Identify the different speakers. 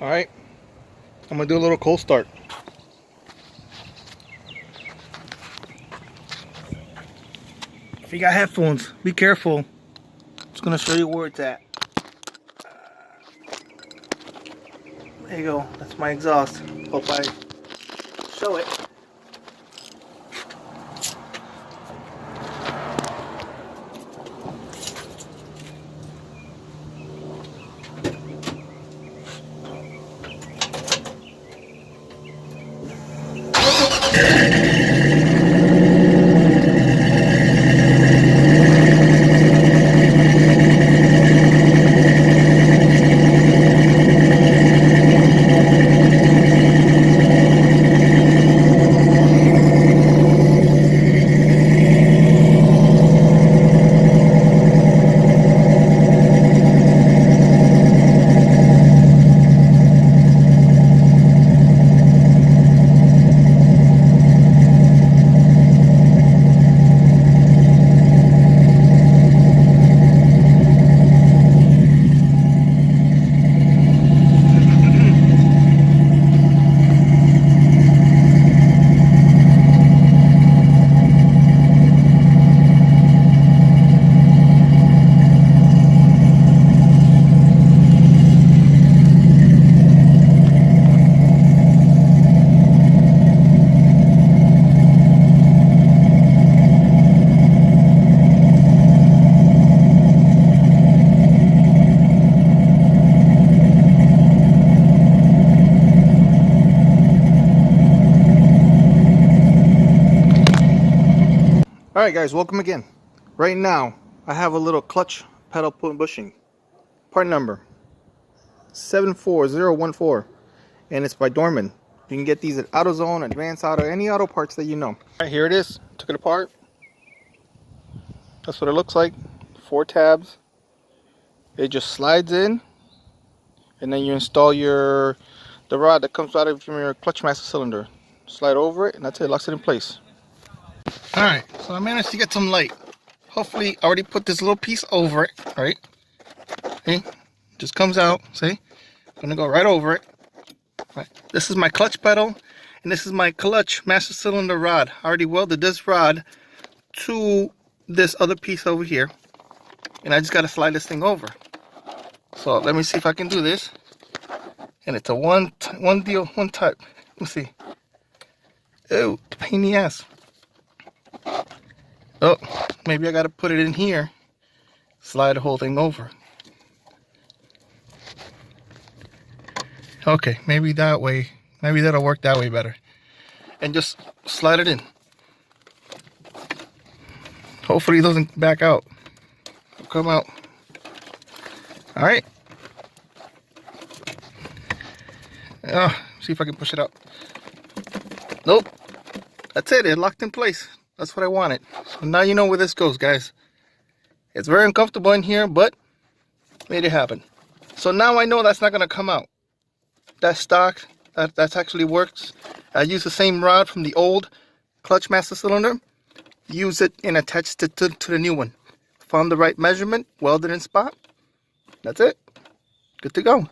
Speaker 1: Alright, I'm gonna do a little cold start. If you got headphones, be careful. Just gonna show you where it's at. There you go, that's my exhaust. Hope I show it. Alright guys, welcome again. Right now, I have a little clutch pedal bushing. Part number 74014. And it's by Dorman. You can get these at AutoZone, Advanced Auto, any auto parts that you know. Alright, here it is. Took it apart. That's what it looks like. 4 tabs. It just slides in. And then you install the rod that comes out of your clutch master cylinder. Slide over it and that's it. Locks it in place. Alright, so I managed to get some light. Hopefully, I already put this little piece over it, right? See? Just comes out, see? I'm gonna go right over it. Right. This is my clutch pedal, and this is my clutch master cylinder rod. I already welded this rod to this other piece over here, and I just gotta slide this thing over. So let me see if I can do this. And it's a one type. Let me see. Oh, pain in the ass. Oh, maybe I gotta put it in here. Slide the whole thing over. Okay, maybe that way. Maybe that'll work that way better. And just slide it in. Hopefully it doesn't back out. It'll come out. Alright. See if I can push it out. Nope. That's it. It locked in place. That's what I wanted. So now you know where this goes, guys. It's very uncomfortable in here, but made it happen. So now I know that's not going to come out. That's stock. That actually works. I use the same rod from the old clutch master cylinder. Use it and attached it to the new one. Found the right measurement, welded in spot. That's it. Good to go.